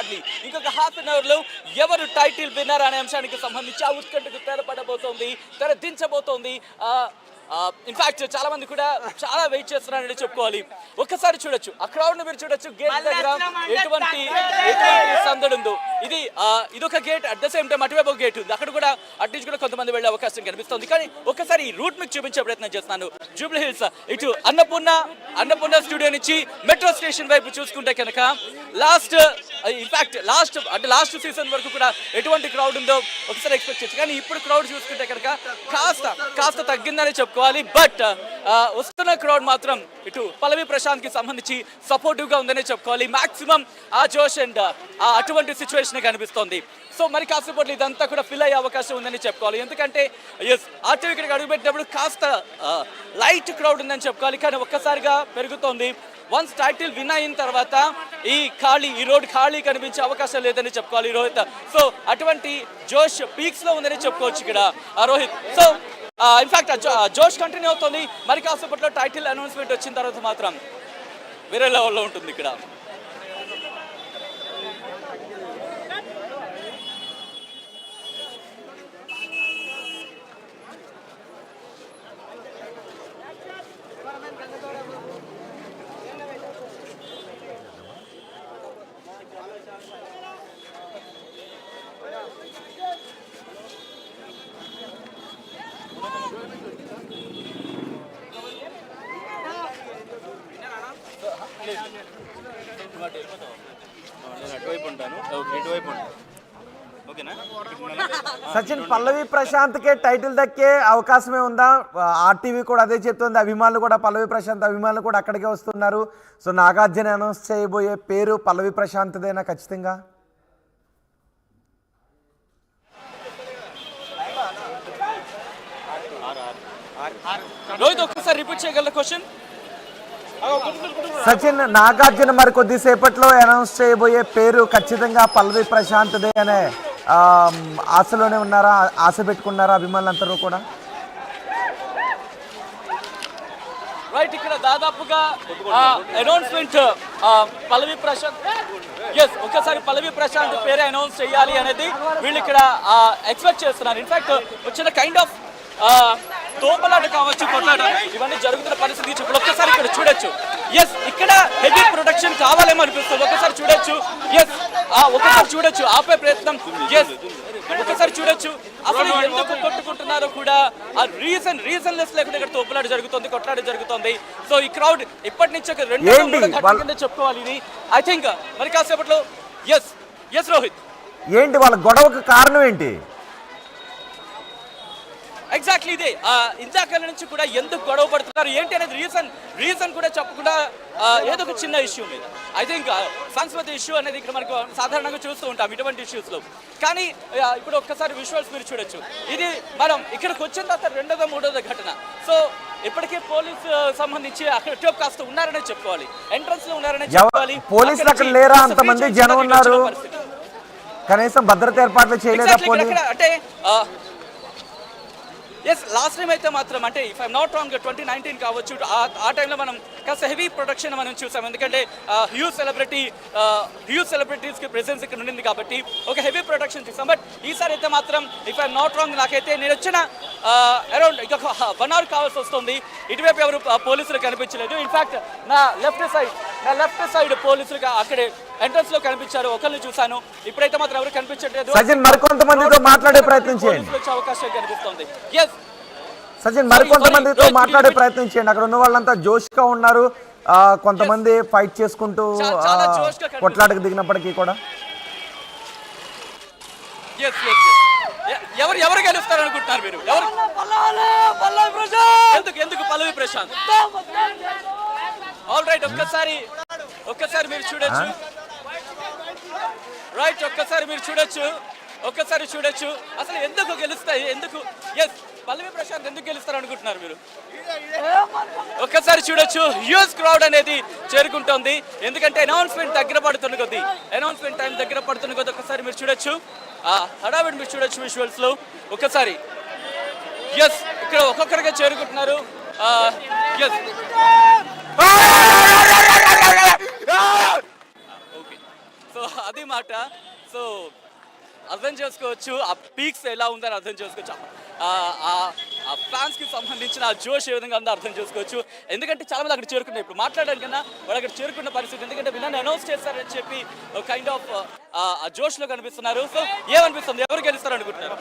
Exactly ఇంకొక half an hour లో ఎవరు టైటిల్ విన్నర్ అనే అంశానికి సంబంధించి ఆ ఉత్కంఠకు తెరపడబోతోంది, తెరదించబోతోంది. ఇన్ఫాక్ట్ చాలా మంది కూడా చాలా వెయిట్ చేస్తున్నారని చెప్పుకోవాలి. ఒక్కసారి చూడొచ్చు, ఆ క్రౌడ్ ను మీరు చూడొచ్చు. గేట్ దగ్గర ఎటువంటి సందడి ఉందో. ఇదొక gate, at the same time అటువైపు గేట్ ఉంది, అక్కడ కూడా అటు నుంచి కూడా కొంతమంది వెళ్ళే అవకాశం కనిపిస్తుంది. కానీ ఒక్కసారి ఈ రూట్ మీకు చూపించే ప్రయత్నం చేస్తున్నాను. జూబ్లీ హిల్స్ ఇటు అన్నపూర్ణ స్టూడియో నుంచి మెట్రో స్టేషన్ వైపు చూసుకుంటే కనుక లాస్ట్ సీజన్ వరకు కూడా ఎటువంటి క్రౌడ్ ఉందో ఒకసారి ఎక్స్పెక్ట్ చేయొచ్చు. కానీ ఇప్పుడు క్రౌడ్ చూసుకుంటే కనుక కాస్త తగ్గిందని చెప్పుకోవాలి. బట్ వస్తున్న క్రౌడ్ మాత్రం ఇటు పల్లవి ప్రశాంత్ కి సంబంధించి సపోర్టివ్ గా ఉందని చెప్పుకోవాలి. మాక్సిమం ఆ జోష్ అండ్ అటువంటి సిచ్యువేషన్ కనిపిస్తోంది. సో మరి కాసేపట్లో ఇదంతా కూడా ఫిల్ అయ్యే అవకాశం ఉందని చెప్పుకోవాలి. ఎందుకంటే ఆర్టీవీ ఇక్కడికి అడుగుపెట్టినప్పుడు కాస్త లైట్ క్రౌడ్ ఉందని చెప్పుకోవాలి. కానీ ఒక్కసారిగా పెరుగుతోంది. వన్స్ టైటిల్ విన్ అయిన తర్వాత ఈ రోడ్ ఖాళీ కనిపించే అవకాశం లేదని చెప్పుకోవాలి రోహిత్. సో అటువంటి జోష్ పీక్స్ లో ఉందని చెప్పుకోవచ్చు ఇక్కడ రోహిత్. సో ఇన్ఫాక్ట్ జోష్ కంటిన్యూ అవుతుంది. మరి కాసేపట్లో టైటిల్ అనౌన్స్మెంట్ వచ్చిన తర్వాత మాత్రం వేరే లెవెల్లో ఉంటుంది ఇక్కడ. సచిన్, పల్లవి ప్రశాంత్కే టైటిల్ దక్కే అవకాశమే ఉందా? ఆర్టీవీ కూడా అదే చెప్తుంది. అభిమానులు కూడా పల్లవి ప్రశాంత్ అభిమానులు కూడా అక్కడికే వస్తున్నారు. సో నాగార్జున అనౌన్స్ చేయబోయే పేరు పల్లవి ప్రశాంత్దేనా ఖచ్చితంగా? రోహిత్ ఒక్కసారి రిపీట్ చేయగలరా క్వశ్చన్? సచిన్, నాగార్జున మరి కొద్దిసేపట్లో అనౌన్స్ చేయబోయే పేరు ఖచ్చితంగా పల్లవి ప్రశాంత్దే అనే ఆశలోనే ఉన్నారా? ఆశ పెట్టుకున్నారా అభిమానులందరూ కూడా? రైట్, ఇక్కడ దాదాపుగా అనౌన్స్మెంట్ పల్లవి ప్రశాంత్ ఒక్కసారి పల్లవి ప్రశాంత్ పేరే అనౌన్స్ చేయాలి అనేది వీళ్ళు ఇక్కడ ఎక్స్పెక్ట్ చేస్తున్నారు. ఇన్ఫాక్ట్ వచ్చిన కైండ్ ఆఫ్ తోపలాట కావచ్చు, కొట్లాట ఇవన్నీ జరుగుతున్న పరిస్థితి ఇప్పుడు ఒక్కసారి ఇక్కడ చూడొచ్చు. ఇక్కడ హెవీ ప్రొడక్షన్ కావాలేమో అనిపిస్తుంది. ఒకసారి చూడొచ్చు ఆపే ప్రయత్నం. ఒకసారి చూడొచ్చు అసలు ఎందుకు కొట్టుకుంటున్నారో కూడా ఆ రీజన్లెస్ లేకుండా ఇక్కడ తోపులాట జరుగుతుంది, కొట్లాట జరుగుతుంది. సో ఈ క్రౌడ్ ఇప్పటి నుంచి ఒక 2 కింద చెప్పుకోవాలి ఇది. ఐ థింక్ మరి కాసేపట్లో రోహిత్, ఏంటి వాళ్ళ గొడవకు కారణం ఏంటి? ఎగ్జాక్ట్లీ ఇదే. ఇందాక నుంచి కూడా ఎందుకు గొడవ పడుతున్నారు ఏంటి అనేది రీజన్ కూడా చెప్పకుండా ఏదో ఒక చిన్న ఇష్యూ మీద ఐ థింక్ సంస్కృతి ఇష్యూ అనేది ఇక్కడ మనకు సాధారణంగా చూస్తూ ఉంటాం ఇటువంటి ఇష్యూస్లో. కానీ ఇప్పుడు ఒక్కసారి విజువల్స్ మీరు చూడొచ్చు. ఇది మనం ఇక్కడికి వచ్చిన తర్వాత 2వ 3వ ఘటన. సో ఇప్పటికే పోలీసు సంబంధించి అక్కడ కాస్త ఉన్నారనే చెప్పుకోవాలి, ఎంట్రన్స్ లో ఉన్నారనే చెప్పుకోవాలి. పోలీసులు అక్కడ లేరా? అంతమంది జనం ఉన్నారు, కనీసం భద్రత ఏర్పాట్లు చేయలేదా? అంటే లాస్ట్ టైం అయితే మాత్రం అంటే ఇఫ్ ఐఎమ్ నాట్ రాంగ్ 2019 కావచ్చు, ఆ టైంలో మనం కాస్త హెవీ ప్రొడక్షన్ మనం చూసాం. ఎందుకంటే హ్యూజ్ సెలబ్రిటీస్కి ప్రెసెన్స్ ఇక్కడ ఉండింది కాబట్టి ఒక హెవీ ప్రొడక్షన్ చూసాం. బట్ ఈసారి అయితే మాత్రం ఇఫ్ ఐఎమ్ నాట్ రాంగ్ నాకైతే నేను వచ్చిన అరౌండ్ ఇంకొక 1 అవర్ కావాల్సి వస్తుంది. ఇటువైపు ఎవరు పోలీసులు కనిపించలేదు. ఇన్ఫాక్ట్ నా లెఫ్ట్ సైడ్ పోలీసులు అక్కడే ఎంట్రన్స్ లో కనిపించారు, ఒకరిని చూసాను. ఇప్పుడైతే మాత్రం ఎవరు కనిపించట్లేదు. సచిన్, మరికొంతమందితో మాట్లాడే ప్రయత్నం చేయండి. అవకాశం కనిపిస్తుంది. సచిన్, మరికొంతమందితో మాట్లాడే ప్రయత్నం చేయండి. అక్కడ ఉన్న వాళ్ళంతా జోష్గా ఉన్నారు, కొంతమంది ఫైట్ చేసుకుంటూ కొట్లాటకు దిగినప్పటికీ కూడా. ఎవరు గెలుస్తారు అనుకుంటున్నారు మీరు? ఎందుకు పల్లవి ప్రశాంత్? ఆల్ రైట్, ఒక్కసారి మీరు చూడొచ్చు. రైట్, ఒక్కసారి చూడొచ్చు అసలు ఎందుకు గెలుస్తాయి, ఎందుకు పల్లవి ప్రశాంత్ ఎందుకు గెలుస్తారు అనుకుంటున్నారు మీరు? ఒక్కసారి చూడొచ్చు, హ్యూజ్ క్రౌడ్ అనేది చేరుకుంటోంది. ఎందుకంటే అనౌన్స్మెంట్ టైం దగ్గర పడుతున్న కొద్ది ఒక్కసారి మీరు చూడొచ్చు హడావిడి మీరు చూడొచ్చు విజువల్స్ లో. ఒక్కసారి ఇక్కడ ఒక్కొక్కరిగా చేరుకుంటున్నారు. ఓకే, సో అది మాట. సో అర్థం చేసుకోవచ్చు ఆ పీక్స్ ఎలా ఉందని అర్థం చేసుకోవచ్చు. ఆ ఫ్యాన్స్కి సంబంధించిన ఆ జోష్ ఏ విధంగా ఉందో అర్థం చేసుకోవచ్చు. ఎందుకంటే చాలా మంది అక్కడ చేరుకున్నారు. ఇప్పుడు మాట్లాడడం కన్నా వాళ్ళు అక్కడ చేరుకున్న పరిస్థితి. ఎందుకంటే విన్నాను అనౌన్స్ చేస్తారని చెప్పి కైండ్ ఆఫ్ ఆ జోష్లో కనిపిస్తున్నారు. సో ఏమనిపిస్తుంది, ఎవరు గెలుస్తారు అనుకుంటున్నారు?